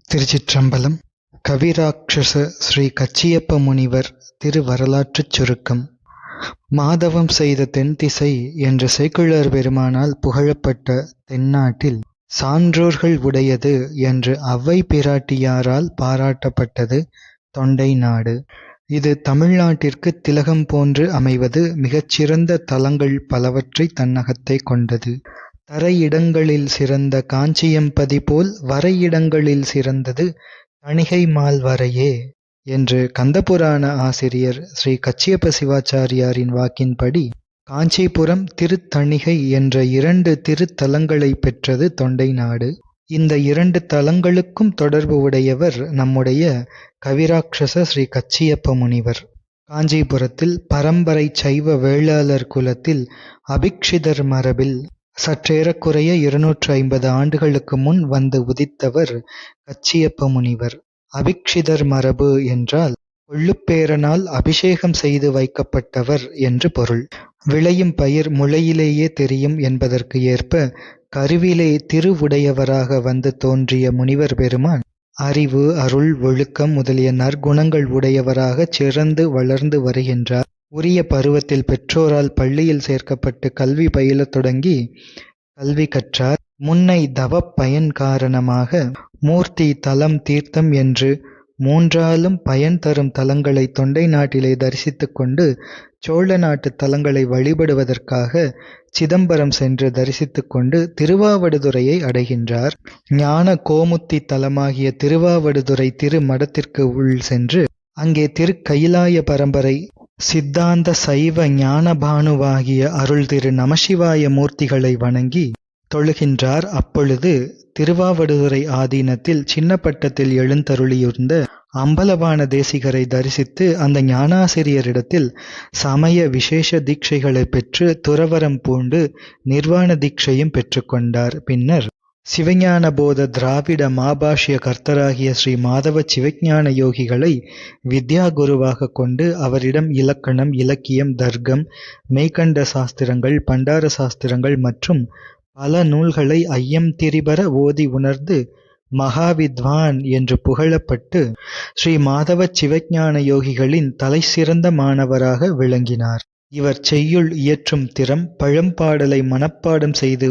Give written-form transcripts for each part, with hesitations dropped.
திருச்சிற்றம்பலம். கவிராக்ஷச ஸ்ரீ கச்சியப்ப முனிவர் திருவரலாற்றுச் சுருக்கம். மாதவம் செய்த தென்திசை என்ற சேக்கிழார் பெருமானால் புகழப்பட்ட தென்னாட்டில் சான்றோர்கள் உடையது என்று அவ்வை பிராட்டியாரால் பாராட்டப்பட்டது தொண்டை நாடு. இது தமிழ்நாட்டிற்குத் திலகம் போன்று அமைவது மிகச்சிறந்த தலங்கள் பலவற்றை தன்னகத்தே கொண்டது. தரையிடங்களில் சிறந்த காஞ்சியம்பதி போல் வரையிடங்களில் சிறந்தது தணிகை மால்வரையே என்று கந்தபுராண ஆசிரியர் ஸ்ரீ கச்சியப்ப சிவாச்சாரியாரின் வாக்கின்படி காஞ்சிபுரம் திருத்தணிகை என்ற 2 திருத்தலங்களை பெற்றது தொண்டை நாடு. இந்த 2 தலங்களுக்கும் தொடர்பு உடையவர் நம்முடைய கவிராக்ஷச ஸ்ரீ கச்சியப்ப முனிவர். காஞ்சிபுரத்தில் பரம்பரை சைவ வேளாளர் குலத்தில் அபிக்ஷிதர் மரபில் சற்றேறக்குறைய 250 ஆண்டுகளுக்கு முன் வந்து உதித்தவர் கச்சியப்ப முனிவர். அபிக்ஷிதர் மரபு என்றால் கொள்ளுப்பேரனால் அபிஷேகம் செய்து வைக்கப்பட்டவர் என்று பொருள். விளையும் பயிர் முளையிலேயே தெரியும் என்பதற்கு ஏற்ப கருவிலே திருவுடையவராக வந்து தோன்றிய முனிவர் பெருமான் அறிவு, அருள், ஒழுக்கம் முதலிய நற்குணங்கள் உடையவராக சிறந்து வளர்ந்து வருகின்றார். உரிய பருவத்தில் பெற்றோரால் பள்ளியில் சேர்க்கப்பட்டு கல்வி பயிலத் தொடங்கி கல்வி கற்றார். முன்னை தவப் பயன் காரணமாக மூர்த்தி, தலம், தீர்த்தம் என்று 3ஆலும் பயன் தரும் தலங்களை தொண்டை நாட்டிலே தரிசித்துக் கொண்டு சோழ நாட்டு தலங்களை வழிபடுவதற்காக சிதம்பரம் சென்று தரிசித்துக் கொண்டு திருவாவடுதுறையை அடைகின்றார். ஞான கோமுத்தி தலமாகிய திருவாவடுதுறை திருமடத்திற்கு உள் சென்று அங்கே திருக்கயிலாய பரம்பரை சித்தாந்த சைவ ஞானபானுவாகிய அருள் திரு நமசிவாய மூர்த்திகளை வணங்கி தொழுகின்றார். அப்பொழுது திருவாவடுதுறை ஆதீனத்தில் சின்னப்பட்டத்தில் எழுந்தருளியிருந்த அம்பலவான தேசிகரை தரிசித்து அந்த ஞானாசிரியரிடத்தில் சமய விசேஷ தீட்சைகளை பெற்று துறவரம் பூண்டு நிர்வாண தீட்சையும் பெற்றுக்கொண்டார். பின்னர் சிவஞான போத திராவிட மாபாஷ்ய கர்த்தராகிய ஸ்ரீ மாதவ சிவஞான யோகிகளை வித்யா குருவாக கொண்டு அவரிடம் இலக்கணம், இலக்கியம், தர்க்கம், மெய்கண்ட சாஸ்திரங்கள், பண்டார சாஸ்திரங்கள் மற்றும் பல நூல்களை ஐயம் திரிபர ஓதி உணர்ந்து மகாவித்வான் என்று புகழப்பட்டு ஸ்ரீ மாதவ சிவஞான யோகிகளின் தலை சிறந்த மாணவராக விளங்கினார். இவர் செய்யுள் இயற்றும் திறம், பழம்பாடலை மனப்பாடம் செய்து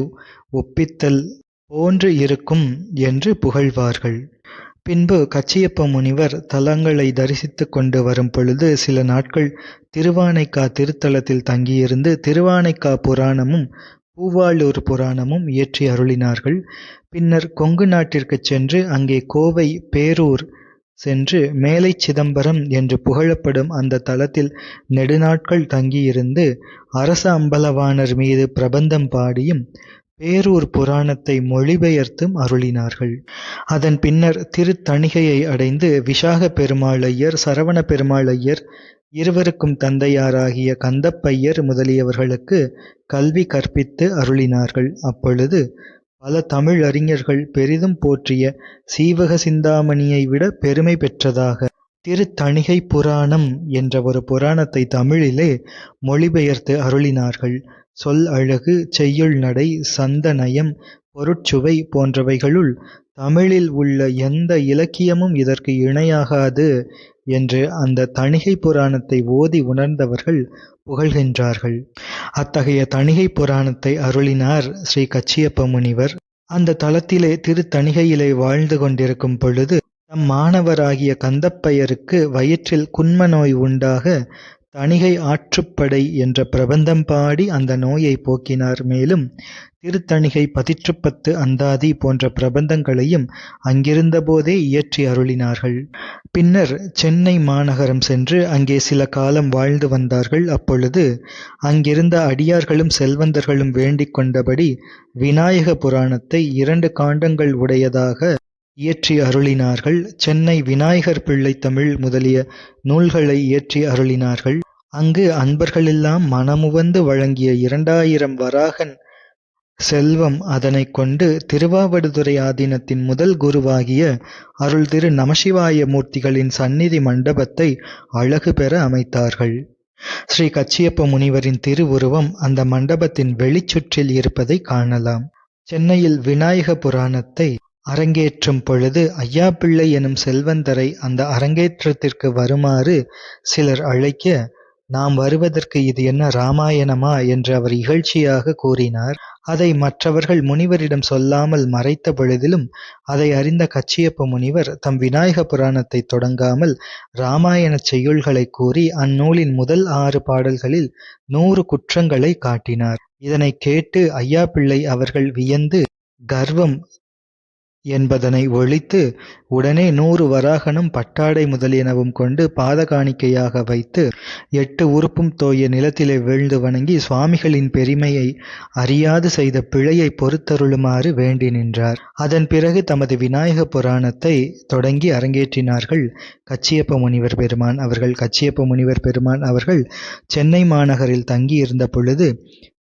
ஒப்பித்தல் போன்று இருக்கும் என்று புகழ்வார்கள். பின்பு கச்சியப்ப முனிவர் தலங்களை தரிசித்து கொண்டு வரும் பொழுது சில நாட்கள் திருவானைக்கா திருத்தலத்தில் தங்கியிருந்து திருவானைக்கா புராணமும் பூவாளூர் புராணமும் இயற்றி அருளினார்கள். பின்னர் கொங்கு நாட்டிற்கு சென்று அங்கே கோவை, பேரூர் சென்று மேலை சிதம்பரம் என்று புகழப்படும் அந்த தலத்தில் நெடுநாட்கள் தங்கியிருந்து அரச அம்பலவாணர் மீது பிரபந்தம் பாடியும் பேரூர் புராணத்தை மொழிபெயர்த்தும் அருளினார்கள். அதன் பின்னர் திருத்தணிகையை அடைந்து விசாக பெருமாளையர், சரவண பெருமாளையர் இருவருக்கும் தந்தையாராகிய கந்தப்பையர் முதலியவர்களுக்கு கல்வி கற்பித்து அருளினார்கள். அப்பொழுது பல தமிழ் அறிஞர்கள் பெரிதும் போற்றிய சீவக சிந்தாமணியை விட பெருமை பெற்றதாக திருத்தணிகை புராணம் என்ற ஒரு புராணத்தை தமிழிலே மொழிபெயர்த்து அருளினார்கள். சொல் அழகு, செய்யுள் நடை, சந்த நயம், பொருட்சுவை போன்றவைகளுள் தமிழில் உள்ள எந்த இலக்கியமும் இதற்கு இணையாகாது என்று அந்த தணிகை புராணத்தை ஓதி உணர்ந்தவர்கள் புகழ்கின்றார்கள். அத்தகைய தணிகை புராணத்தை அருளினார் ஸ்ரீ கச்சியப்ப முனிவர். அந்த தலத்திலே திருத்தணிகையிலே வாழ்ந்து கொண்டிருக்கும் பொழுது தம் மாணவராகிய கந்தப்பையருக்கு வயிற்றில் குன்ம நோய் உண்டாக தணிகை ஆற்றுப்படை என்ற பிரபந்தம் பாடி அந்த நோயை போக்கினார். மேலும் திருத்தணிகை 10 அந்தாதி போன்ற பிரபந்தங்களையும் அங்கிருந்த போதே இயற்றி அருளினார்கள். பின்னர் சென்னை மாநகரம் சென்று அங்கே சில காலம் வாழ்ந்து வந்தார்கள். அப்பொழுது அங்கிருந்த அடியார்களும் செல்வந்தர்களும் வேண்டிக் கொண்டபடி விநாயக புராணத்தை 2 காண்டங்கள் உடையதாக இயற்றி அருளினார்கள். சென்னை விநாயகர் பிள்ளை தமிழ் முதலிய நூல்களை இயற்றி அருளினார்கள். அங்கு அன்பர்களெல்லாம் மனமுவந்து வழங்கிய 2000 வராகன் செல்வம் அதனை கொண்டு திருவாவடுதுறை ஆதீனத்தின் முதல் குருவாகிய அருள் திரு நமசிவாய மூர்த்திகளின் சந்நிதி மண்டபத்தை அழகு பெற அமைத்தார்கள். ஸ்ரீ கச்சியப்ப முனிவரின் திருவுருவம் அந்த மண்டபத்தின் வெளிச்சுற்றில் இருப்பதை காணலாம். சென்னையில் விநாயக புராணத்தை அரங்கேற்றும் பொழுது ஐயாப்பிள்ளை எனும் செல்வந்தரை அந்த அரங்கேற்றத்திற்கு வருமாறு சிலர் அழைக்க, நாம் வருவதற்கு இது என்ன இராமாயணமா என்று அவர் இகழ்ச்சியாக கூறினார். அதை மற்றவர்கள் முனிவரிடம் சொல்லாமல் மறைத்த பொழுதிலும் அதை அறிந்த கச்சியப்ப முனிவர் தம் விநாயக புராணத்தை தொடங்காமல் இராமாயணச் செய்யுள்களைக் கூறி அந்நூலின் முதல் 6 பாடல்களில் 100 குற்றங்களை காட்டினார். இதனைக் கேட்டு ஐயாப்பிள்ளை அவர்கள் வியந்து கர்வம் என்பதனை ஒழித்து உடனே 100 வராகனும் பட்டாடை முதலியனவும் கொண்டு பாத காணிக்கையாக வைத்து 8 உறுப்பும் தோய நிலத்திலே வீழ்ந்து வணங்கி சுவாமிகளின் பெருமையை அறியாது செய்த பிழையை பொறுத்தருளுமாறு வேண்டி நின்றார். அதன் பிறகு தமது விநாயக புராணத்தை தொடங்கி அரங்கேற்றினார்கள் கச்சியப்ப முனிவர் பெருமான் அவர்கள். கச்சியப்ப முனிவர் பெருமான் அவர்கள் சென்னை மாநகரில் தங்கியிருந்த பொழுது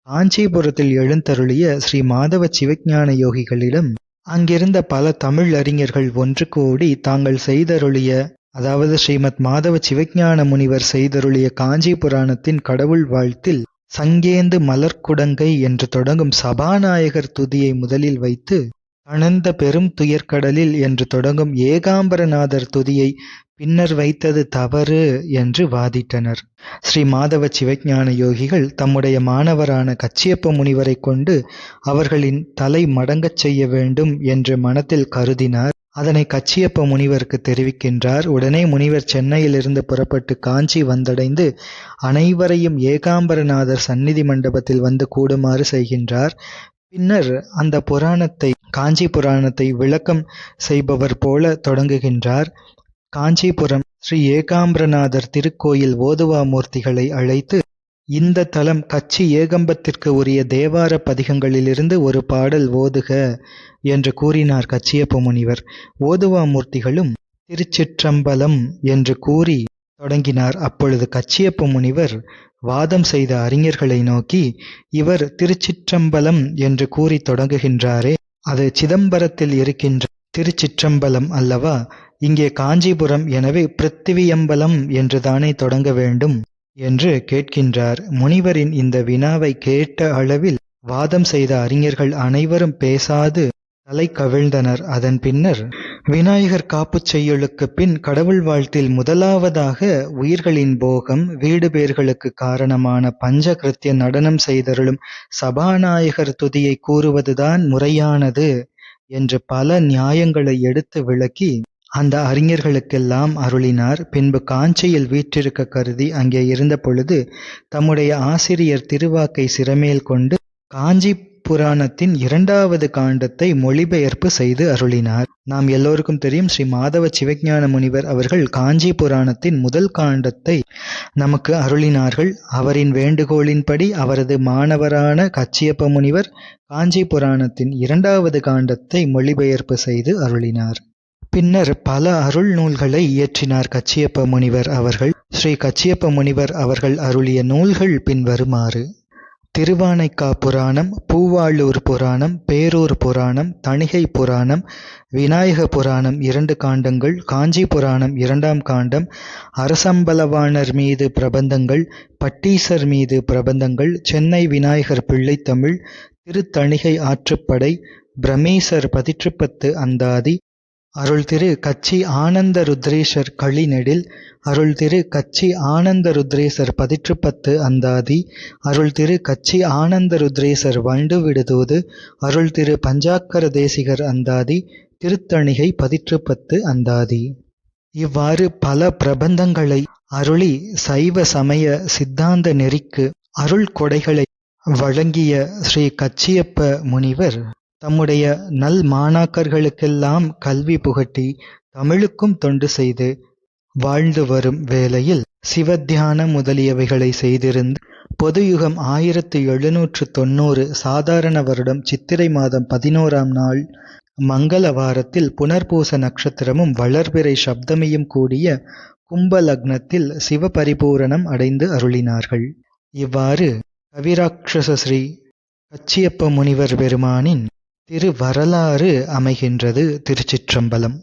காஞ்சிபுரத்தில் எழுந்தருளிய ஸ்ரீ மாதவ சிவஞான யோகிகளிடம் அங்கிருந்த பல தமிழ் அறிஞர்கள் ஒன்று கூடி தாங்கள் செய்தருளிய, அதாவது ஸ்ரீமத் மாதவ சிவஞான முனிவர் செய்தருளிய காஞ்சி புராணத்தின் கடவுள் வாழ்த்தில் சங்கேந்து மலர்க்குடங்கை என்று தொடங்கும் சபாநாயகர் துதியை முதலில் வைத்து, தணந்த பெரும் துயர்கடலில் என்று தொடங்கும் ஏகாம்பரநாதர் துதியை பின்னர் வைத்தது தவறு என்று வாதிட்டனர். ஸ்ரீ மாதவ சிவஞான யோகிகள் தம்முடைய மாணவரான கச்சியப்ப முனிவரை கொண்டு அவர்களின் தலை மடங்கச் செய்ய வேண்டும் என்று மனத்தில் கருதினார். அதனை கச்சியப்ப முனிவருக்கு தெரிவிக்கின்றார். உடனே முனிவர் சென்னையிலிருந்து புறப்பட்டு காஞ்சி வந்தடைந்து அனைவரையும் ஏகாம்பரநாதர் சந்நிதி மண்டபத்தில் வந்து கூடுமாறு செய்கின்றார். பின்னர் அந்த புராணத்தை, காஞ்சி புராணத்தை விளக்கம் செய்பவர் போல தொடங்குகின்றார். காஞ்சிபுரம் ஸ்ரீ ஏகாம்பரநாதர் திருக்கோயில் ஓதுவாமூர்த்திகளை அழைத்து, இந்த தலம் கச்சி ஏகம்பத்திற்கு உரிய தேவார பதிகங்களிலிருந்து ஒரு பாடல் ஓதுக என்று கூறினார் கச்சியப்ப முனிவர். ஓதுவாமூர்த்திகளும் திருச்சிற்றம்பலம் என்று கூறி தொடங்கினார். அப்பொழுது கச்சியப்ப முனிவர் வாதம் செய்த அறிஞர்களை நோக்கி, இவர் திருச்சிற்றம்பலம் என்று கூறி தொடங்குகின்றாரே, அது சிதம்பரத்தில் இருக்கின்ற திருச்சிற்றம்பலம் அல்லவா? இங்கே காஞ்சிபுரம், எனவே பிருத்திவியம்பலம் என்றுதானே தொடங்க வேண்டும் என்று கேட்கின்றார். முனிவரின் இந்த வினாவை கேட்ட அளவில் வாதம் செய்த அறிஞர்கள் அனைவரும் பேசாது தலை கவிழ்ந்தனர். அதன் பின்னர் விநாயகர் காப்புச் செய்யுளுக்கு பின் கடவுள் வாழ்த்தில் முதலாவதாக உயிர்களின் போகம், வீடு பேர்களுக்கு காரணமான பஞ்சகிருத்திய நடனம் செய்தருளும் சபாநாயகர் துதியை கூறுவதுதான் முறையானது என்று பல நியாயங்களை எடுத்து விளக்கி அந்த அறிஞர்களுக்கெல்லாம் அருளினார். பின்பு காஞ்சியில் வீற்றிருக்க கருதி அங்கே இருந்த பொழுது தம்முடைய ஆசிரியர் திருவாக்கை சிரமேல் கொண்டு காஞ்சி புராணத்தின் 2வது காண்டத்தை மொழிபெயர்ப்பு செய்து அருளினார். நாம் எல்லோருக்கும் தெரியும், ஸ்ரீ மாதவ சிவஞான முனிவர் அவர்கள் காஞ்சி புராணத்தின் முதல் காண்டத்தை நமக்கு அருளினார்கள். அவரின் வேண்டுகோளின்படி அவரது மாணவரான கச்சியப்ப முனிவர் காஞ்சி புராணத்தின் 2வது காண்டத்தை மொழிபெயர்ப்பு செய்து அருளினார். பின்னர் பல அருள் நூல்களை இயற்றினார் கச்சியப்ப முனிவர் அவர்கள். ஸ்ரீ கச்சியப்ப முனிவர் அவர்கள் அருளிய நூல்கள் பின்வருமாறு: திருவானைக்கா புராணம், பூவாளூர் புராணம், பேரூர் புராணம், தணிகை புராணம், விநாயக புராணம் 2 காண்டங்கள், காஞ்சி புராணம் 2ஆம் காண்டம், அரசம்பலவாணர் மீது பிரபந்தங்கள், பட்டீசர் மீது பிரபந்தங்கள், சென்னை விநாயகர் பிள்ளைத்தமிழ், திருத்தணிகை ஆற்றுப்படை, பிரமேசர் பதிற்றுப்பத்து அந்தாதி, அருள் திரு கச்சி ஆனந்த ருத்ரேசர் களிநெடில், அருள் திரு கச்சி ஆனந்த ருத்ரேசர் பதிற்றுப்பத்து அந்தாதி, அருள் திரு கச்சி ஆனந்த ருத்ரேசர் வண்டு விடுதூது, அருள் திரு பஞ்சாக்கர தேசிகர் அந்தாதி, திருத்தணிகை பதிற்றுப்பத்து அந்தாதி. இவ்வாறு பல பிரபந்தங்களை அருளி சைவ சமய சித்தாந்த நெறிக்கு அருள் கொடைகளை வழங்கிய ஸ்ரீ கச்சியப்ப முனிவர் தம்முடைய நல் மாணாக்கர்களுக்கெல்லாம் கல்வி புகட்டி தமிழுக்கும் தொண்டு செய்து வாழ்ந்து வரும் வேளையில் சிவத்தியானம் முதலியவைகளை செய்திருந்து பொதுயுகம் 1790 சாதாரண வருடம் சித்திரை மாதம் 11ஆம் நாள் மங்கள வாரத்தில் புனர்பூச நட்சத்திரமும் வளர்பிறை சப்தமியும் கூடிய கும்ப லக்னத்தில் சிவபரிபூரணம் அடைந்து அருளினார்கள். இவ்வாறு கவிராட்சச ஸ்ரீ கச்சியப்ப முனிவர் பெருமானின் திரு வரலாறு அமைகின்றது. திருச்சிற்றம்பலம்.